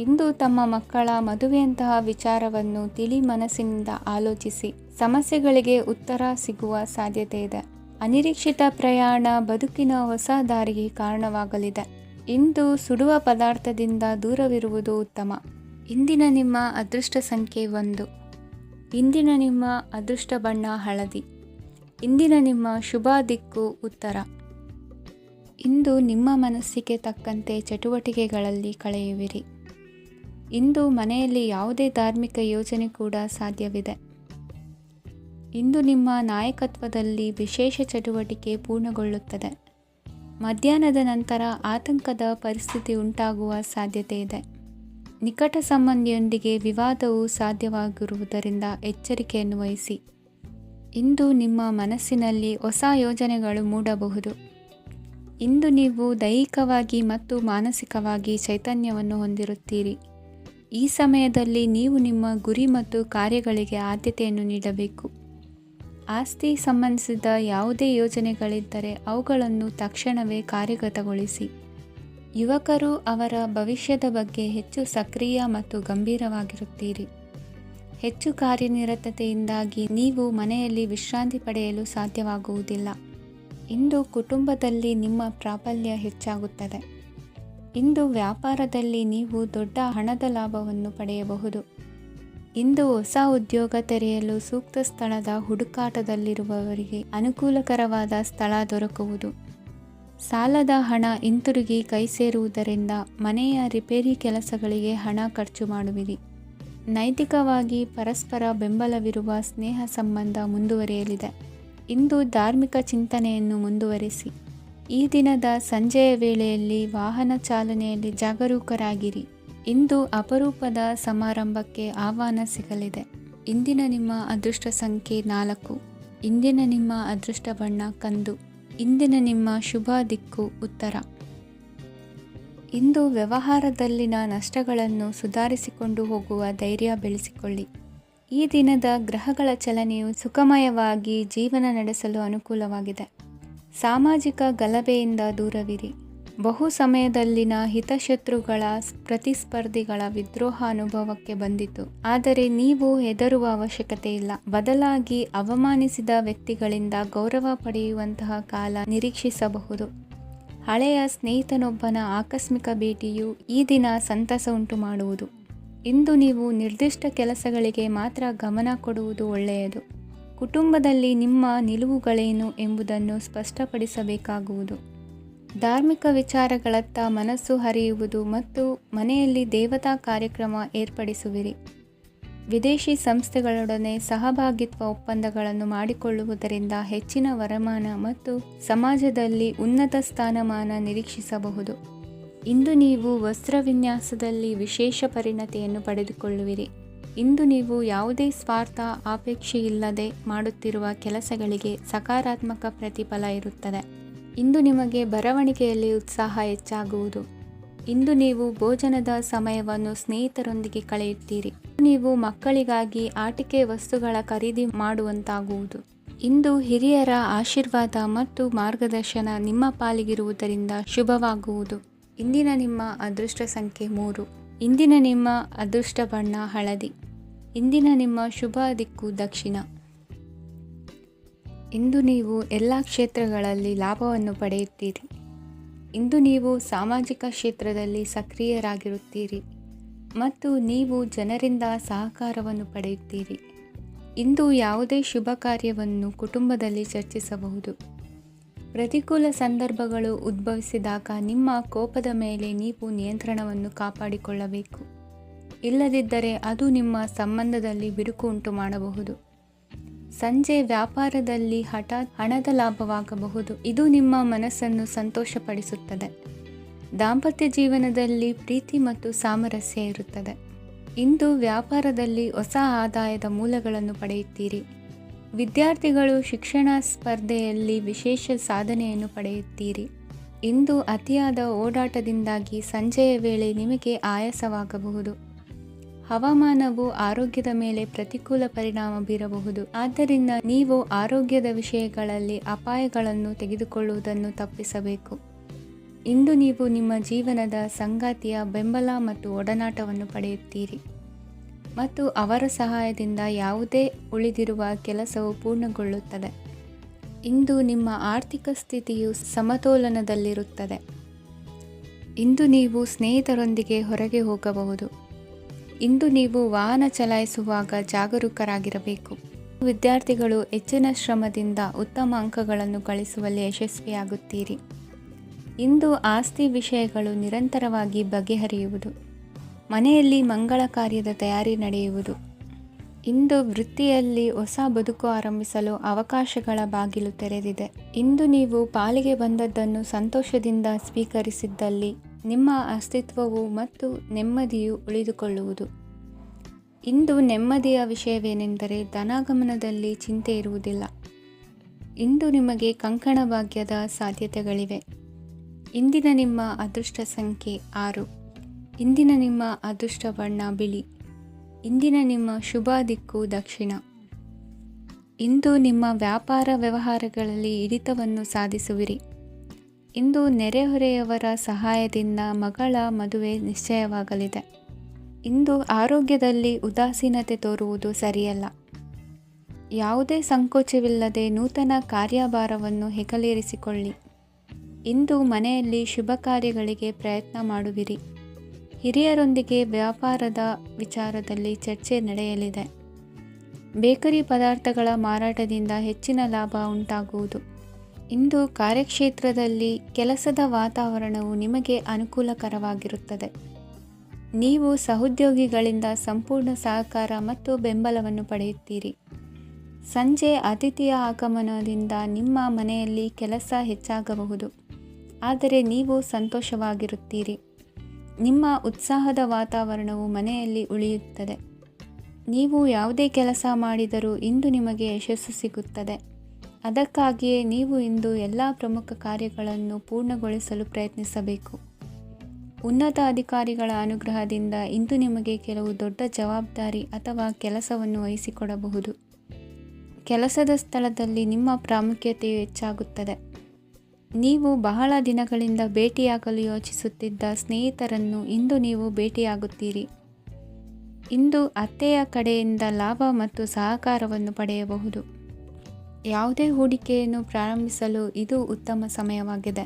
ಇಂದು ತಮ್ಮ ಮಕ್ಕಳ ಮದುವೆಯಂತಹ ವಿಚಾರವನ್ನು ತಿಳಿ ಮನಸ್ಸಿನಿಂದ ಆಲೋಚಿಸಿ. ಸಮಸ್ಯೆಗಳಿಗೆ ಉತ್ತರ ಸಿಗುವ ಸಾಧ್ಯತೆ ಇದೆ. ಅನಿರೀಕ್ಷಿತ ಪ್ರಯಾಣ ಬದುಕಿನ ಹೊಸ ದಾರಿಗೆ ಕಾರಣವಾಗಲಿದೆ. ಇಂದು ಸುಡುವ ಪದಾರ್ಥದಿಂದ ದೂರವಿರುವುದು ಉತ್ತಮ. ಇಂದಿನ ನಿಮ್ಮ ಅದೃಷ್ಟ ಸಂಖ್ಯೆ 1. ಇಂದಿನ ನಿಮ್ಮ ಅದೃಷ್ಟ ಬಣ್ಣ ಹಳದಿ. ಇಂದಿನ ನಿಮ್ಮ ಶುಭ ದಿಕ್ಕು ಉತ್ತರ. ಇಂದು ನಿಮ್ಮ ಮನಸ್ಸಿಗೆ ತಕ್ಕಂತೆ ಚಟುವಟಿಕೆಗಳಲ್ಲಿ ಕಳೆಯುವಿರಿ. ಇಂದು ಮನೆಯಲ್ಲಿ ಯಾವುದೇ ಧಾರ್ಮಿಕ ಯೋಜನೆ ಕೂಡ ಸಾಧ್ಯವಿದೆ. ಇಂದು ನಿಮ್ಮ ನಾಯಕತ್ವದಲ್ಲಿ ವಿಶೇಷ ಚಟುವಟಿಕೆ ಪೂರ್ಣಗೊಳ್ಳುತ್ತದೆ. ಮಧ್ಯಾಹ್ನದ ನಂತರ ಆತಂಕದ ಪರಿಸ್ಥಿತಿ ಉಂಟಾಗುವ ಸಾಧ್ಯತೆ ಇದೆ. ನಿಕಟ ಸಂಬಂಧಿಯೊಂದಿಗೆ ವಿವಾದವು ಸಾಧ್ಯವಾಗಿರುವುದರಿಂದ ಎಚ್ಚರಿಕೆಯನ್ನು ವಹಿಸಿ. ಇಂದು ನಿಮ್ಮ ಮನಸ್ಸಿನಲ್ಲಿ ಹೊಸ ಯೋಜನೆಗಳು ಮೂಡಬಹುದು. ಇಂದು ನೀವು ದೈಹಿಕವಾಗಿ ಮತ್ತು ಮಾನಸಿಕವಾಗಿ ಚೈತನ್ಯವನ್ನು ಹೊಂದಿರುತ್ತೀರಿ. ಈ ಸಮಯದಲ್ಲಿ ನೀವು ನಿಮ್ಮ ಗುರಿ ಮತ್ತು ಕಾರ್ಯಗಳಿಗೆ ಆದ್ಯತೆಯನ್ನು ನೀಡಬೇಕು. ಆಸ್ತಿ ಸಂಬಂಧಿಸಿದ ಯಾವುದೇ ಯೋಜನೆಗಳಿದ್ದರೆ ಅವುಗಳನ್ನು ತಕ್ಷಣವೇ ಕಾರ್ಯಗತಗೊಳಿಸಿ. ಯುವಕರು ಅವರ ಭವಿಷ್ಯದ ಬಗ್ಗೆ ಹೆಚ್ಚು ಸಕ್ರಿಯ ಮತ್ತು ಗಂಭೀರವಾಗಿರುತ್ತೀರಿ. ಹೆಚ್ಚು ಕಾರ್ಯನಿರತತೆಯಿಂದಾಗಿ ನೀವು ಮನೆಯಲ್ಲಿ ವಿಶ್ರಾಂತಿ ಪಡೆಯಲು ಸಾಧ್ಯವಾಗುವುದಿಲ್ಲ. ಇಂದು ಕುಟುಂಬದಲ್ಲಿ ನಿಮ್ಮ ಪ್ರಾಬಲ್ಯ ಹೆಚ್ಚಾಗುತ್ತದೆ. ಇಂದು ವ್ಯಾಪಾರದಲ್ಲಿ ನೀವು ದೊಡ್ಡ ಹಣದ ಲಾಭವನ್ನು ಪಡೆಯಬಹುದು. ಇಂದು ಹೊಸ ಉದ್ಯೋಗ ತೆರೆಯಲು ಸೂಕ್ತ ಸ್ಥಳದ ಹುಡುಕಾಟದಲ್ಲಿರುವವರಿಗೆ ಅನುಕೂಲಕರವಾದ ಸ್ಥಳ ದೊರಕುವುದು. ಸಾಲದ ಹಣ ಹಿಂತಿರುಗಿ ಕೈ ಸೇರುವುದರಿಂದ ಮನೆಯ ರಿಪೇರಿ ಕೆಲಸಗಳಿಗೆ ಹಣ ಖರ್ಚು ಮಾಡುವಿರಿ. ನೈತಿಕವಾಗಿ ಪರಸ್ಪರ ಬೆಂಬಲವಿರುವ ಸ್ನೇಹ ಸಂಬಂಧ ಮುಂದುವರಿಯಲಿದೆ. ಇಂದು ಧಾರ್ಮಿಕ ಚಿಂತನೆಯನ್ನು ಮುಂದುವರಿಸಿ. ಈ ದಿನದ ಸಂಜೆಯ ವೇಳೆಯಲ್ಲಿ ವಾಹನ ಚಾಲನೆಯಲ್ಲಿ ಜಾಗರೂಕರಾಗಿರಿ. ಇಂದು ಅಪರೂಪದ ಸಮಾರಂಭಕ್ಕೆ ಆಹ್ವಾನ ಸಿಗಲಿದೆ. ಇಂದಿನ ನಿಮ್ಮ ಅದೃಷ್ಟ ಸಂಖ್ಯೆ 4. ಇಂದಿನ ನಿಮ್ಮ ಅದೃಷ್ಟ ಬಣ್ಣ ಕಂದು. ಇಂದಿನ ನಿಮ್ಮ ಶುಭ ದಿಕ್ಕು ಉತ್ತರ. ಇಂದು ವ್ಯವಹಾರದಲ್ಲಿನ ನಷ್ಟಗಳನ್ನು ಸುಧಾರಿಸಿಕೊಂಡು ಹೋಗುವ ಧೈರ್ಯ ಬೆಳೆಸಿಕೊಳ್ಳಿ. ಈ ದಿನದ ಗ್ರಹಗಳ ಚಲನೆಯು ಸುಖಮಯವಾಗಿ ಜೀವನ ನಡೆಸಲು ಅನುಕೂಲವಾಗಿದೆ. ಸಾಮಾಜಿಕ ಗಲಭೆಯಿಂದ ದೂರವಿರಿ. ಬಹು ಸಮಯದಲ್ಲಿನ ಹಿತಶತ್ರುಗಳ ಪ್ರತಿಸ್ಪರ್ಧಿಗಳ ವಿದ್ರೋಹ ಅನುಭವಕ್ಕೆ ಬಂದಿತು. ಆದರೆ ನೀವು ಹೆದರುವ ಅವಶ್ಯಕತೆ ಇಲ್ಲ. ಬದಲಾಗಿ ಅವಮಾನಿಸಿದ ವ್ಯಕ್ತಿಗಳಿಂದ ಗೌರವ ಪಡೆಯುವಂತಹ ಕಾಲ ನಿರೀಕ್ಷಿಸಬಹುದು. ಹಳೆಯ ಸ್ನೇಹಿತನೊಬ್ಬನ ಆಕಸ್ಮಿಕ ಭೇಟಿಯು ಈ ದಿನ ಸಂತಸ ಉಂಟು ಮಾಡುವುದು. ಇಂದು ನೀವು ನಿರ್ದಿಷ್ಟ ಕೆಲಸಗಳಿಗೆ ಮಾತ್ರ ಗಮನ ಕೊಡುವುದು ಒಳ್ಳೆಯದು. ಕುಟುಂಬದಲ್ಲಿ ನಿಮ್ಮ ನಿಲುವುಗಳೇನು ಎಂಬುದನ್ನು ಸ್ಪಷ್ಟಪಡಿಸಬೇಕಾಗುವುದು. ಧಾರ್ಮಿಕ ವಿಚಾರಗಳತ್ತ ಮನಸ್ಸು ಹರಿಯುವುದು ಮತ್ತು ಮನೆಯಲ್ಲಿ ದೇವತಾ ಕಾರ್ಯಕ್ರಮ ಏರ್ಪಡಿಸುವಿರಿ. ವಿದೇಶಿ ಸಂಸ್ಥೆಗಳೊಡನೆ ಸಹಭಾಗಿತ್ವ ಒಪ್ಪಂದಗಳನ್ನು ಮಾಡಿಕೊಳ್ಳುವುದರಿಂದ ಹೆಚ್ಚಿನ ವರಮಾನ ಮತ್ತು ಸಮಾಜದಲ್ಲಿ ಉನ್ನತ ಸ್ಥಾನಮಾನ ನಿರೀಕ್ಷಿಸಬಹುದು. ಇಂದು ನೀವು ವಸ್ತ್ರವಿನ್ಯಾಸದಲ್ಲಿ ವಿಶೇಷ ಪರಿಣತಿಯನ್ನು ಪಡೆದುಕೊಳ್ಳುವಿರಿ. ಇಂದು ನೀವು ಯಾವುದೇ ಸ್ವಾರ್ಥ ಅಪೇಕ್ಷೆಯಿಲ್ಲದೆ ಮಾಡುತ್ತಿರುವ ಕೆಲಸಗಳಿಗೆ ಸಕಾರಾತ್ಮಕ ಪ್ರತಿಫಲ ಇರುತ್ತದೆ. ಇಂದು ನಿಮಗೆ ಬರವಣಿಗೆಯಲ್ಲಿ ಉತ್ಸಾಹ ಹೆಚ್ಚಾಗುವುದು. ಇಂದು ನೀವು ಭೋಜನದ ಸಮಯವನ್ನು ಸ್ನೇಹಿತರೊಂದಿಗೆ ಕಳೆಯುತ್ತೀರಿ. ನೀವು ಮಕ್ಕಳಿಗಾಗಿ ಆಟಿಕೆ ವಸ್ತುಗಳ ಖರೀದಿ ಮಾಡುವಂತಾಗುವುದು. ಇಂದು ಹಿರಿಯರ ಆಶೀರ್ವಾದ ಮತ್ತು ಮಾರ್ಗದರ್ಶನ ನಿಮ್ಮ ಪಾಲಿಗಿರುವುದರಿಂದ ಶುಭವಾಗುವುದು. ಇಂದಿನ ನಿಮ್ಮ ಅದೃಷ್ಟ ಸಂಖ್ಯೆ 3. ಇಂದಿನ ನಿಮ್ಮ ಅದೃಷ್ಟ ಬಣ್ಣ ಹಳದಿ. ಇಂದಿನ ನಿಮ್ಮ ಶುಭ ದಿಕ್ಕು ದಕ್ಷಿಣ. ಇಂದು ನೀವು ಎಲ್ಲ ಕ್ಷೇತ್ರಗಳಲ್ಲಿ ಲಾಭವನ್ನು ಪಡೆಯುತ್ತೀರಿ. ಇಂದು ನೀವು ಸಾಮಾಜಿಕ ಕ್ಷೇತ್ರದಲ್ಲಿ ಸಕ್ರಿಯರಾಗಿರುತ್ತೀರಿ ಮತ್ತು ನೀವು ಜನರಿಂದ ಸಹಕಾರವನ್ನು ಪಡೆಯುತ್ತೀರಿ. ಇಂದು ಯಾವುದೇ ಶುಭ ಕಾರ್ಯವನ್ನು ಕುಟುಂಬದಲ್ಲಿ ಚರ್ಚಿಸಬಹುದು. ಪ್ರತಿಕೂಲ ಸಂದರ್ಭಗಳು ಉದ್ಭವಿಸಿದಾಗ ನಿಮ್ಮ ಕೋಪದ ಮೇಲೆ ನೀವು ನಿಯಂತ್ರಣವನ್ನು ಕಾಪಾಡಿಕೊಳ್ಳಬೇಕು. ಇಲ್ಲದಿದ್ದರೆ ಅದು ನಿಮ್ಮ ಸಂಬಂಧದಲ್ಲಿ ಬಿರುಕು ಉಂಟು ಮಾಡಬಹುದು. ಸಂಜೆ ವ್ಯಾಪಾರದಲ್ಲಿ ಹಠಾತ್ ಹಣದ ಲಾಭವಾಗಬಹುದು. ಇದು ನಿಮ್ಮ ಮನಸ್ಸನ್ನು ಸಂತೋಷಪಡಿಸುತ್ತದೆ. ದಾಂಪತ್ಯ ಜೀವನದಲ್ಲಿ ಪ್ರೀತಿ ಮತ್ತು ಸಾಮರಸ್ಯ ಇರುತ್ತದೆ. ಇಂದು ವ್ಯಾಪಾರದಲ್ಲಿ ಹೊಸ ಆದಾಯದ ಮೂಲಗಳನ್ನು ಪಡೆಯುತ್ತೀರಿ. ವಿದ್ಯಾರ್ಥಿಗಳು ಶಿಕ್ಷಣ ಸ್ಪರ್ಧೆಯಲ್ಲಿ ವಿಶೇಷ ಸಾಧನೆಯನ್ನು ಪಡೆಯುತ್ತೀರಿ. ಇಂದು ಅತಿಯಾದ ಓಡಾಟದಿಂದಾಗಿ ಸಂಜೆಯ ವೇಳೆ ನಿಮಗೆ ಆಯಾಸವಾಗಬಹುದು. ಹವಾಮಾನವು ಆರೋಗ್ಯದ ಮೇಲೆ ಪ್ರತಿಕೂಲ ಪರಿಣಾಮ ಬೀರಬಹುದು. ಆದ್ದರಿಂದ ನೀವು ಆರೋಗ್ಯದ ವಿಷಯಗಳಲ್ಲಿ ಅಪಾಯಗಳನ್ನು ತೆಗೆದುಕೊಳ್ಳುವುದನ್ನು ತಪ್ಪಿಸಬೇಕು. ಇಂದು ನೀವು ನಿಮ್ಮ ಜೀವನದ ಸಂಗಾತಿಯ ಬೆಂಬಲ ಮತ್ತು ಒಡನಾಟವನ್ನು ಪಡೆಯುತ್ತೀರಿ ಮತ್ತು ಅವರ ಸಹಾಯದಿಂದ ಯಾವುದೇ ಉಳಿದಿರುವ ಕೆಲಸವು ಪೂರ್ಣಗೊಳ್ಳುತ್ತದೆ. ಇಂದು ನಿಮ್ಮ ಆರ್ಥಿಕ ಸ್ಥಿತಿಯು ಸಮತೋಲನದಲ್ಲಿರುತ್ತದೆ. ಇಂದು ನೀವು ಸ್ನೇಹಿತರೊಂದಿಗೆ ಹೊರಗೆ ಹೋಗಬಹುದು. ಇಂದು ನೀವು ವಾಹನ ಚಲಾಯಿಸುವಾಗ ಜಾಗರೂಕರಾಗಿರಬೇಕು. ವಿದ್ಯಾರ್ಥಿಗಳು ಹೆಚ್ಚಿನ ಶ್ರಮದಿಂದ ಉತ್ತಮ ಅಂಕಗಳನ್ನು ಗಳಿಸುವಲ್ಲಿ ಯಶಸ್ವಿಯಾಗುತ್ತೀರಿ. ಇಂದು ಆಸ್ತಿ ವಿಷಯಗಳು ನಿರಂತರವಾಗಿ ಬಗೆಹರಿಯುವುದು. ಮನೆಯಲ್ಲಿ ಮಂಗಳ ಕಾರ್ಯದ ತಯಾರಿ ನಡೆಯುವುದು. ಇಂದು ವೃತ್ತಿಯಲ್ಲಿ ಹೊಸ ಬದುಕು ಆರಂಭಿಸಲು ಅವಕಾಶಗಳ ಬಾಗಿಲು ತೆರೆದಿದೆ. ಇಂದು ನೀವು ಪಾಲಿಗೆ ಬಂದದ್ದನ್ನು ಸಂತೋಷದಿಂದ ಸ್ವೀಕರಿಸಿದ್ದಲ್ಲಿ ನಿಮ್ಮ ಅಸ್ತಿತ್ವವು ಮತ್ತು ನೆಮ್ಮದಿಯು ಉಳಿದುಕೊಳ್ಳುವುದು. ಇಂದು ನೆಮ್ಮದಿಯ ವಿಷಯವೇನೆಂದರೆ ಧನಾಗಮನದಲ್ಲಿ ಚಿಂತೆ ಇರುವುದಿಲ್ಲ. ಇಂದು ನಿಮಗೆ ಕಂಕಣ ಭಾಗ್ಯದ ಸಾಧ್ಯತೆಗಳಿವೆ. ಇಂದಿನ ನಿಮ್ಮ ಅದೃಷ್ಟ ಸಂಖ್ಯೆ 6. ಇಂದಿನ ನಿಮ್ಮ ಅದೃಷ್ಟ ಬಣ್ಣ ಬಿಳಿ. ಇಂದಿನ ನಿಮ್ಮ ಶುಭ ದಿಕ್ಕು ದಕ್ಷಿಣ. ಇಂದು ನಿಮ್ಮ ವ್ಯಾಪಾರ ವ್ಯವಹಾರಗಳಲ್ಲಿ ಹಿಡಿತವನ್ನು ಸಾಧಿಸುವಿರಿ. ಇಂದು ನೆರೆಹೊರೆಯವರ ಸಹಾಯದಿಂದ ಮಗಳ ಮದುವೆ ನಿಶ್ಚಯವಾಗಲಿದೆ. ಇಂದು ಆರೋಗ್ಯದಲ್ಲಿ ಉದಾಸೀನತೆ ತೋರುವುದು ಸರಿಯಲ್ಲ. ಯಾವುದೇ ಸಂಕೋಚವಿಲ್ಲದೆ ನೂತನ ಕಾರ್ಯಭಾರವನ್ನು ಹೆಗಲೇರಿಸಿಕೊಳ್ಳಿ. ಇಂದು ಮನೆಯಲ್ಲಿ ಶುಭ ಕಾರ್ಯಗಳಿಗೆ ಪ್ರಯತ್ನ ಮಾಡುವಿರಿ. ಹಿರಿಯರೊಂದಿಗೆ ವ್ಯಾಪಾರದ ವಿಚಾರದಲ್ಲಿ ಚರ್ಚೆ ನಡೆಯಲಿದೆ. ಬೇಕರಿ ಪದಾರ್ಥಗಳ ಮಾರಾಟದಿಂದ ಹೆಚ್ಚಿನ ಲಾಭ ಉಂಟಾಗುವುದು. ಇಂದು ಕಾರ್ಯಕ್ಷೇತ್ರದಲ್ಲಿ ಕೆಲಸದ ವಾತಾವರಣವು ನಿಮಗೆ ಅನುಕೂಲಕರವಾಗಿರುತ್ತದೆ. ನೀವು ಸಹೋದ್ಯೋಗಿಗಳಿಂದ ಸಂಪೂರ್ಣ ಸಹಕಾರ ಮತ್ತು ಬೆಂಬಲವನ್ನು ಪಡೆಯುತ್ತೀರಿ. ಸಂಜೆ ಅತಿಥಿಯ ಆಗಮನದಿಂದ ನಿಮ್ಮ ಮನೆಯಲ್ಲಿ ಕೆಲಸ ಹೆಚ್ಚಾಗಬಹುದು, ಆದರೆ ನೀವು ಸಂತೋಷವಾಗಿರುತ್ತೀರಿ. ನಿಮ್ಮ ಉತ್ಸಾಹದ ವಾತಾವರಣವು ಮನೆಯಲ್ಲಿ ಉಳಿಯುತ್ತದೆ. ನೀವು ಯಾವುದೇ ಕೆಲಸ ಮಾಡಿದರೂ ಇಂದು ನಿಮಗೆ ಯಶಸ್ಸು ಸಿಗುತ್ತದೆ. ಅದಕ್ಕಾಗಿಯೇ ನೀವು ಇಂದು ಎಲ್ಲ ಪ್ರಮುಖ ಕಾರ್ಯಗಳನ್ನು ಪೂರ್ಣಗೊಳಿಸಲು ಪ್ರಯತ್ನಿಸಬೇಕು. ಉನ್ನತ ಅಧಿಕಾರಿಗಳ ಅನುಗ್ರಹದಿಂದ ಇಂದು ನಿಮಗೆ ಕೆಲವು ದೊಡ್ಡ ಜವಾಬ್ದಾರಿ ಅಥವಾ ಕೆಲಸವನ್ನು ವಹಿಸಿಕೊಡಬಹುದು. ಕೆಲಸದ ಸ್ಥಳದಲ್ಲಿ ನಿಮ್ಮ ಪ್ರಾಮುಖ್ಯತೆಯು ಹೆಚ್ಚಾಗುತ್ತದೆ. ನೀವು ಬಹಳ ದಿನಗಳಿಂದ ಭೇಟಿಯಾಗಲು ಯೋಚಿಸುತ್ತಿದ್ದ ಸ್ನೇಹಿತರನ್ನು ಇಂದು ನೀವು ಭೇಟಿಯಾಗುತ್ತೀರಿ. ಇಂದು ಅತ್ತೆಯ ಕಡೆಯಿಂದ ಲಾಭ ಮತ್ತು ಸಹಕಾರವನ್ನು ಪಡೆಯಬಹುದು. ಯಾವುದೇ ಹೂಡಿಕೆಯನ್ನು ಪ್ರಾರಂಭಿಸಲು ಇದು ಉತ್ತಮ ಸಮಯವಾಗಿದೆ.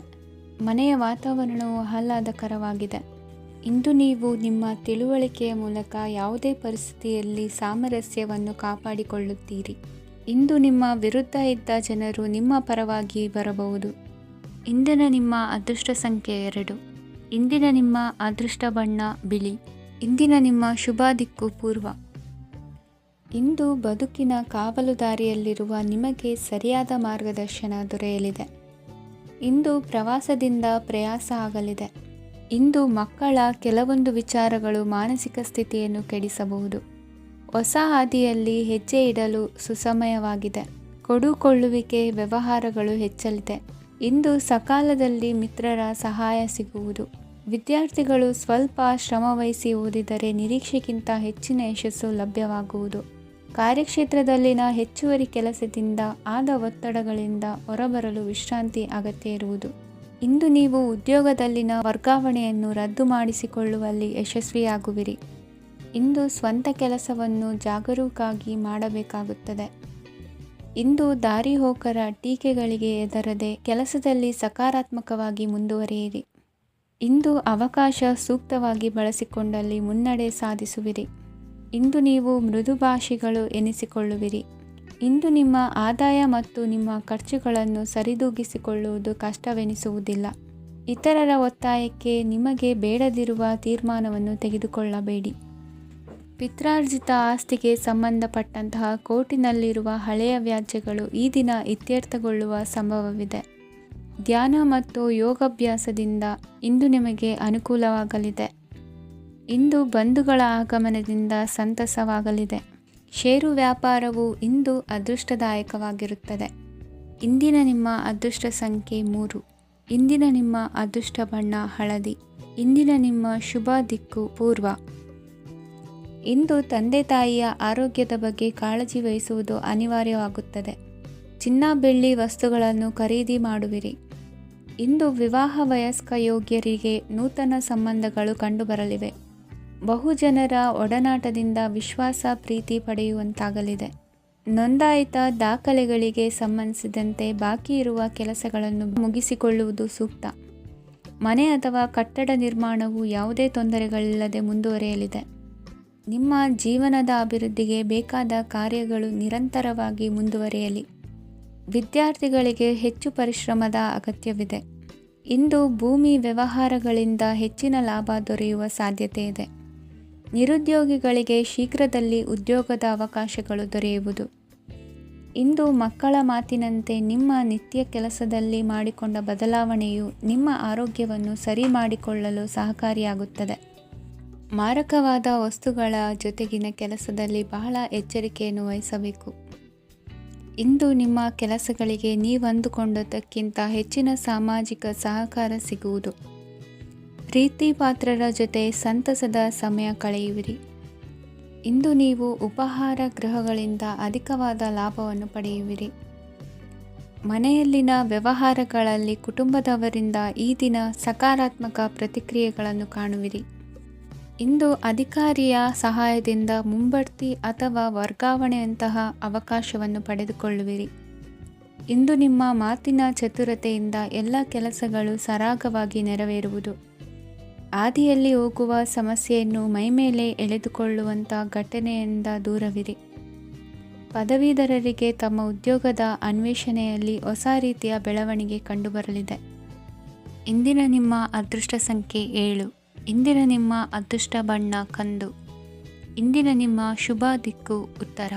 ಮನೆಯ ವಾತಾವರಣವು ಆಹ್ಲಾದಕರವಾಗಿದೆ. ಇಂದು ನೀವು ನಿಮ್ಮ ತಿಳುವಳಿಕೆಯ ಮೂಲಕ ಯಾವುದೇ ಪರಿಸ್ಥಿತಿಯಲ್ಲಿ ಸಾಮರಸ್ಯವನ್ನು ಕಾಪಾಡಿಕೊಳ್ಳುತ್ತೀರಿ. ಇಂದು ನಿಮ್ಮ ವಿರುದ್ಧ ಇದ್ದ ಜನರು ನಿಮ್ಮ ಪರವಾಗಿ ಬರಬಹುದು. ಇಂದಿನ ನಿಮ್ಮ ಅದೃಷ್ಟ ಸಂಖ್ಯೆ 2. ಇಂದಿನ ನಿಮ್ಮ ಅದೃಷ್ಟ ಬಣ್ಣ ಬಿಳಿ. ಇಂದಿನ ನಿಮ್ಮ ಶುಭ ದಿಕ್ಕು ಪೂರ್ವ. ಇಂದು ಬದುಕಿನ ಕಾವಲುದಾರಿಯಲ್ಲಿರುವ ನಿಮಗೆ ಸರಿಯಾದ ಮಾರ್ಗದರ್ಶನ ದೊರೆಯಲಿದೆ. ಇಂದು ಪ್ರವಾಸದಿಂದ ಪ್ರಯಾಸ ಆಗಲಿದೆ. ಇಂದು ಮಕ್ಕಳ ಕೆಲವೊಂದು ವಿಚಾರಗಳು ಮಾನಸಿಕ ಸ್ಥಿತಿಯನ್ನು ಕೆಡಿಸಬಹುದು. ಹೊಸ ಹಾದಿಯಲ್ಲಿ ಹೆಜ್ಜೆ ಇಡಲು ಸುಸಮಯವಾಗಿದೆ. ಕೊಡುಕೊಳ್ಳುವಿಕೆ ವ್ಯವಹಾರಗಳು ಹೆಚ್ಚಲಿದೆ. ಇಂದು ಸಕಾಲದಲ್ಲಿ ಮಿತ್ರರ ಸಹಾಯ ಸಿಗುವುದು. ವಿದ್ಯಾರ್ಥಿಗಳು ಸ್ವಲ್ಪ ಶ್ರಮವಹಿಸಿ ಓದಿದರೆ ನಿರೀಕ್ಷೆಗಿಂತ ಹೆಚ್ಚಿನ ಯಶಸ್ಸು ಲಭ್ಯವಾಗುವುದು. ಕಾರ್ಯಕ್ಷೇತ್ರದಲ್ಲಿನ ಹೆಚ್ಚುವರಿ ಕೆಲಸದಿಂದ ಆದ ಒತ್ತಡಗಳಿಂದ ಹೊರಬರಲು ವಿಶ್ರಾಂತಿ ಅಗತ್ಯ ಇರುವುದು. ಇಂದು ನೀವು ಉದ್ಯೋಗದಲ್ಲಿನ ವರ್ಗಾವಣೆಯನ್ನು ರದ್ದು ಮಾಡಿಸಿಕೊಳ್ಳುವಲ್ಲಿ ಯಶಸ್ವಿಯಾಗುವಿರಿ. ಇಂದು ಸ್ವಂತ ಕೆಲಸವನ್ನು ಜಾಗರೂಕರಾಗಿ ಮಾಡಬೇಕಾಗುತ್ತದೆ. ಇಂದು ದಾರಿಹೋಕರ ಟೀಕೆಗಳಿಗೆ ಹೆದರದೆ ಕೆಲಸದಲ್ಲಿ ಸಕಾರಾತ್ಮಕವಾಗಿ ಮುಂದುವರಿಯಿರಿ. ಇಂದು ಅವಕಾಶ ಸೂಕ್ತವಾಗಿ ಬಳಸಿಕೊಂಡಲ್ಲಿ ಮುನ್ನಡೆ ಸಾಧಿಸುವಿರಿ. ಇಂದು ನೀವು ಮೃದುಭಾಷಿಗಳು ಎನಿಸಿಕೊಳ್ಳುವಿರಿ. ಇಂದು ನಿಮ್ಮ ಆದಾಯ ಮತ್ತು ನಿಮ್ಮ ಖರ್ಚುಗಳನ್ನು ಸರಿದೂಗಿಸಿಕೊಳ್ಳುವುದು ಕಷ್ಟವೆನಿಸುವುದಿಲ್ಲ. ಇತರರ ಒತ್ತಾಯಕ್ಕೆ ನಿಮಗೆ ಬೇಡದಿರುವ ತೀರ್ಮಾನವನ್ನು ತೆಗೆದುಕೊಳ್ಳಬೇಡಿ. ಪಿತ್ರಾರ್ಜಿತ ಆಸ್ತಿಗೆ ಸಂಬಂಧಪಟ್ಟಂತಹ ಕೋರ್ಟಿನಲ್ಲಿರುವ ಹಳೆಯ ವ್ಯಾಜ್ಯಗಳು ಈ ದಿನ ಇತ್ಯರ್ಥಗೊಳ್ಳುವ ಸಂಭವವಿದೆ. ಧ್ಯಾನ ಮತ್ತು ಯೋಗಾಭ್ಯಾಸದಿಂದ ಇಂದು ನಿಮಗೆ ಅನುಕೂಲವಾಗಲಿದೆ. ಇಂದು ಬಂಧುಗಳ ಆಗಮನದಿಂದ ಸಂತಸವಾಗಲಿದೆ. ಷೇರು ವ್ಯಾಪಾರವು ಇಂದು ಅದೃಷ್ಟದಾಯಕವಾಗಿರುತ್ತದೆ. ಇಂದಿನ ನಿಮ್ಮ ಅದೃಷ್ಟ ಸಂಖ್ಯೆ 3. ಇಂದಿನ ನಿಮ್ಮ ಅದೃಷ್ಟ ಬಣ್ಣ ಹಳದಿ. ಇಂದಿನ ನಿಮ್ಮ ಶುಭ ದಿಕ್ಕು ಪೂರ್ವ. ಇಂದು ತಂದೆ ತಾಯಿಯ ಆರೋಗ್ಯದ ಬಗ್ಗೆ ಕಾಳಜಿ ವಹಿಸುವುದು ಅನಿವಾರ್ಯವಾಗುತ್ತದೆ. ಚಿನ್ನ ಬೆಳ್ಳಿ ವಸ್ತುಗಳನ್ನು ಖರೀದಿ ಮಾಡುವಿರಿ. ಇಂದು ವಿವಾಹ ವಯಸ್ಕ ಯೋಗ್ಯರಿಗೆ ನೂತನ ಸಂಬಂಧಗಳು ಕಂಡುಬರಲಿವೆ. ಬಹುಜನರ ಒಡನಾಟದಿಂದ ವಿಶ್ವಾಸ ಪ್ರೀತಿ ಪಡೆಯುವಂತಾಗಲಿದೆ. ನೋಂದಾಯಿತ ದಾಖಲೆಗಳಿಗೆ ಸಂಬಂಧಿಸಿದಂತೆ ಬಾಕಿ ಇರುವ ಕೆಲಸಗಳನ್ನು ಮುಗಿಸಿಕೊಳ್ಳುವುದು ಸೂಕ್ತ. ಮನೆ ಅಥವಾ ಕಟ್ಟಡ ನಿರ್ಮಾಣವು ಯಾವುದೇ ತೊಂದರೆಗಳಿಲ್ಲದೆ ಮುಂದುವರಿಯಲಿದೆ. ನಿಮ್ಮ ಜೀವನದ ಅಭಿವೃದ್ಧಿಗೆ ಬೇಕಾದ ಕಾರ್ಯಗಳು ನಿರಂತರವಾಗಿ ಮುಂದುವರಿಯಲಿ. ವಿದ್ಯಾರ್ಥಿಗಳಿಗೆ ಹೆಚ್ಚು ಪರಿಶ್ರಮದ ಅಗತ್ಯವಿದೆ. ಇಂದು ಭೂಮಿ ವ್ಯವಹಾರಗಳಿಂದ ಹೆಚ್ಚಿನ ಲಾಭ ದೊರೆಯುವ ಸಾಧ್ಯತೆ ಇದೆ. ನಿರುದ್ಯೋಗಿಗಳಿಗೆ ಶೀಘ್ರದಲ್ಲಿ ಉದ್ಯೋಗದ ಅವಕಾಶಗಳು ದೊರೆಯುವುದು. ಇಂದು ಮಕ್ಕಳ ಮಾತಿನಂತೆ ನಿಮ್ಮ ನಿತ್ಯ ಕೆಲಸದಲ್ಲಿ ಮಾಡಿಕೊಂಡ ಬದಲಾವಣೆಯು ನಿಮ್ಮ ಆರೋಗ್ಯವನ್ನು ಸರಿ ಮಾಡಿಕೊಳ್ಳಲು ಸಹಕಾರಿಯಾಗುತ್ತದೆ. ಮಾರಕವಾದ ವಸ್ತುಗಳ ಜೊತೆಗಿನ ಕೆಲಸದಲ್ಲಿ ಬಹಳ ಎಚ್ಚರಿಕೆಯನ್ನು ವಹಿಸಬೇಕು. ಇಂದು ನಿಮ್ಮ ಕೆಲಸಗಳಿಗೆ ನೀವಂದುಕೊಂಡದ್ದಕ್ಕಿಂತ ಹೆಚ್ಚಿನ ಸಾಮಾಜಿಕ ಸಹಕಾರ ಸಿಗುವುದು. ಪ್ರೀತಿ ಪಾತ್ರರ ಜೊತೆ ಸಂತಸದ ಸಮಯ ಕಳೆಯುವಿರಿ. ಇಂದು ನೀವು ಉಪಹಾರ ಗೃಹಗಳಿಂದ ಅಧಿಕವಾದ ಲಾಭವನ್ನು ಪಡೆಯುವಿರಿ. ಮನೆಯಲ್ಲಿನ ವ್ಯವಹಾರಗಳಲ್ಲಿ ಕುಟುಂಬದವರಿಂದ ಈ ದಿನ ಸಕಾರಾತ್ಮಕ ಪ್ರತಿಕ್ರಿಯೆಗಳನ್ನು ಕಾಣುವಿರಿ. ಇಂದು ಅಧಿಕಾರಿಯ ಸಹಾಯದಿಂದ ಮುಂಬಡ್ತಿ ಅಥವಾ ವರ್ಗಾವಣೆಯಂತಹ ಅವಕಾಶವನ್ನು ಪಡೆದುಕೊಳ್ಳುವಿರಿ. ಇಂದು ನಿಮ್ಮ ಮಾತಿನ ಚತುರತೆಯಿಂದ ಎಲ್ಲ ಕೆಲಸಗಳು ಸರಾಗವಾಗಿ ನೆರವೇರುವುದು. ಹಾದಿಯಲ್ಲಿ ಹೋಗುವ ಸಮಸ್ಯೆಯನ್ನು ಮೈಮೇಲೆ ಎಳೆದುಕೊಳ್ಳುವಂಥ ಘಟನೆಯಿಂದ ದೂರವಿರಿ. ಪದವೀಧರರಿಗೆ ತಮ್ಮ ಉದ್ಯೋಗದ ಅನ್ವೇಷಣೆಯಲ್ಲಿ ಹೊಸ ರೀತಿಯ ಬೆಳವಣಿಗೆ ಕಂಡುಬರಲಿದೆ. ಇಂದಿನ ನಿಮ್ಮ ಅದೃಷ್ಟ ಸಂಖ್ಯೆ 7. ಇಂದಿನ ನಿಮ್ಮ ಅದೃಷ್ಟ ಬಣ್ಣ ಕಂದು. ಇಂದಿನ ನಿಮ್ಮ ಶುಭ ದಿಕ್ಕು ಉತ್ತರ.